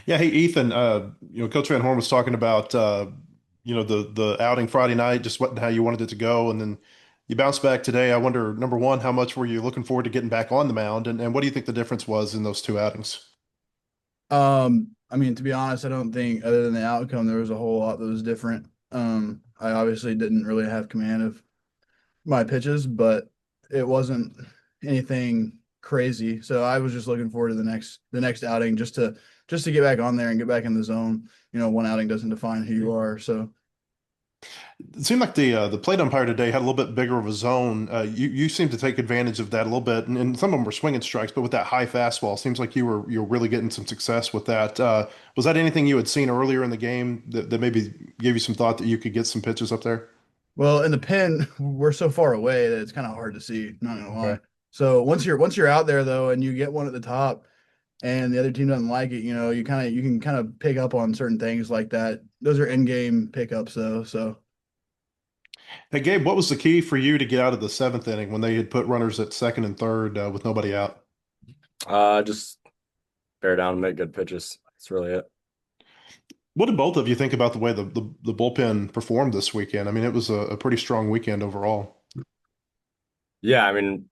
Yeah, hey Ethan, Coach Van Horn was talking about the outing Friday night, just what how you wanted it to go, and then you bounced back today. I wonder, number one, how much were you looking forward to getting back on the mound, and what do you think the difference was in those two outings? I mean, to be honest, I don't think other than the outcome, there was a whole lot that was different. I obviously didn't really have command of my pitches, but it wasn't anything crazy. So I was just looking forward to the next outing just to get back on there and get back in the zone. One outing doesn't define who you are. So It seemed like the plate umpire today had a little bit bigger of a zone. You seemed to take advantage of that a little bit, and some of them were swinging strikes, but with that high fastball, seems like you were really getting some success with that. Was that anything you had seen earlier in the game that maybe gave you some thought that you could get some pitches up there? well, in the pen, we're so far away that it's kind of hard to see, not gonna Okay. lie. So once you're out there though and you get one at the top and the other team doesn't like it, you can kind of pick up on certain things like that. Those are in-game pickups though. So Hey Gabe, what was the key for you to get out of the seventh inning when they had put runners at second and third with nobody out? Just bear down and make good pitches. That's really it. What did both of you think about the way the bullpen performed this weekend? I mean, it was a pretty strong weekend overall. Yeah, I mean,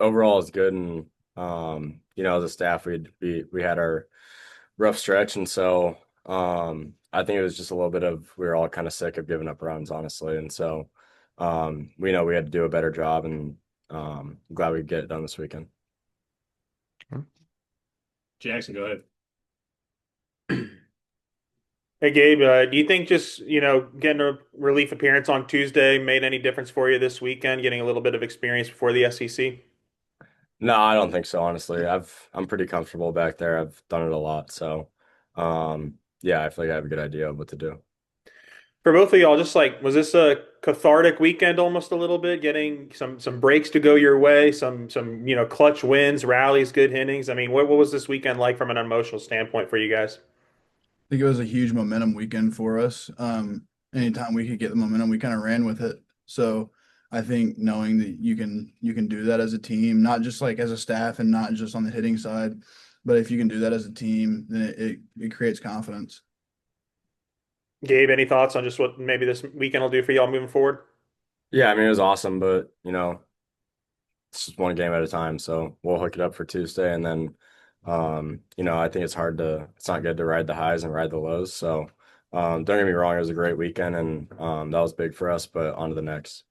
overall it's good, and as a staff, we had our rough stretch, and so I think it was just a little bit of we were all kind of sick of giving up runs, honestly, and so we know we had to do a better job, and I'm glad we get it done this weekend. Jackson, go ahead. Hey Gabe, do you think just, getting a relief appearance on Tuesday made any difference for you this weekend, getting a little bit of experience before the SEC? No, I don't think so, honestly. I'm pretty comfortable back there. I've done it a lot, so yeah, I feel like I have a good idea of what to do. For both of y'all, just like, was this a cathartic weekend almost a little bit, getting some breaks to go your way, some clutch wins, rallies, good innings? I mean, what was this weekend like from an emotional standpoint for you guys? I think it was a huge momentum weekend for us. Anytime we could get the momentum, we kind of ran with it. So I think knowing that you can do that as a team, not just like as a staff and not just on the hitting side, but if you can do that as a team, then it creates confidence. Gabe, any thoughts on just what maybe this weekend will do for y'all moving forward? Yeah, I mean it was awesome, but it's just one game at a time. So we'll hook it up for Tuesday, and then I think it's not good to ride the highs and ride the lows. So don't get me wrong, it was a great weekend, and that was big for us. But on to the next.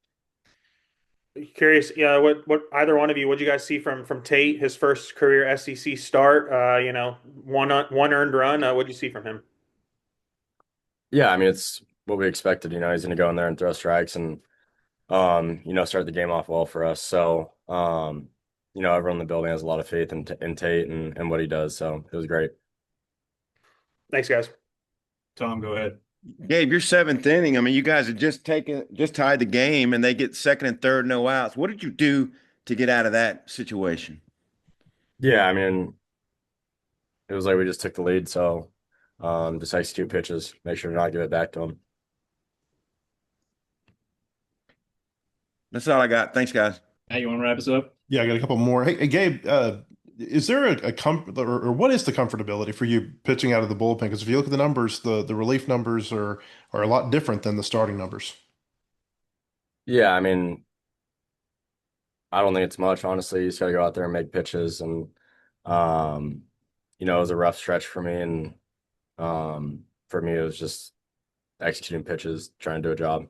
Curious, yeah, what either one of you, what did you guys see from Tate, his first career SEC start? One earned run. What did you see from him? Yeah, I mean it's what we expected. He's going to go in there and throw strikes and start the game off well for us. So everyone in the building has a lot of faith in Tate and what he does. So it was great. Thanks, guys. Tom, go ahead. Gabe, your seventh inning. I mean, you guys had just tied the game, and they get second and third, no outs. What did you do to get out of that situation? Yeah, I mean it was like we just took the lead. So just execute pitches, make sure to not give it back to them. That's all I got. Thanks, guys. Hey, you want to wrap us up? Yeah, I got a couple more. Hey Gabe, is there a comfort or what is the comfortability for you pitching out of the bullpen? Because if you look at the numbers, the relief numbers are a lot different than the starting numbers. Yeah, I mean I don't think it's much, honestly. You just got to go out there and make pitches, and um, it was a rough stretch for me, and for me it was just executing pitches, trying to do a job.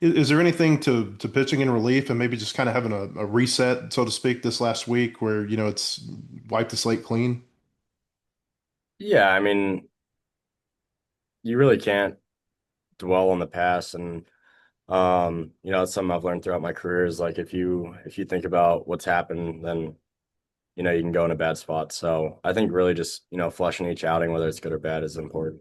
Is there anything to pitching in relief and maybe just kind of having a reset, so to speak, this last week where it's wiped the slate clean? Yeah, I mean you really can't dwell on the past, and it's something I've learned throughout my career is like if you think about what's happened, then you can go in a bad spot. So I think really just flushing each outing, whether it's good or bad, is important.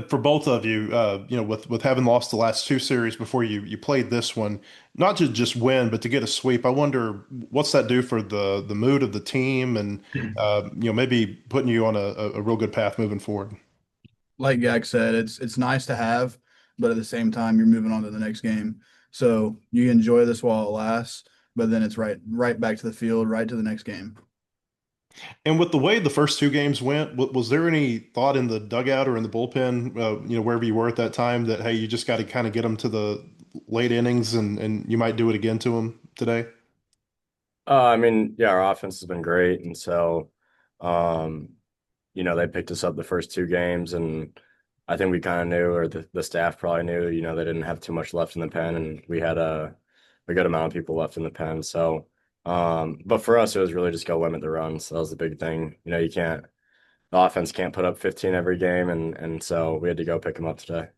For both of you, with having lost the last two series before you played this one, not to just win, but to get a sweep, I wonder what's that do for the mood of the team and maybe putting you on a real good path moving forward. Like Gack said, it's nice to have, but at the same time, you're moving on to the next game. So you enjoy this while it lasts, but then it's right back to the field, right to the next game. And with the way the first two games went, was there any thought in the dugout or in the bullpen, wherever you were at that time, that hey, you just got to kind of get them to the late innings, and you might do it again to them today? I mean, yeah, our offense has been great, and so, um, they picked us up the first two games, and I think we kind of knew, or the staff probably knew, they didn't have too much left in the pen, and we had a good amount of people left in the pen. So, but for us, it was really just go limit the runs. That was the big thing. The offense can't put up 15 every game, and so we had to go pick them up today.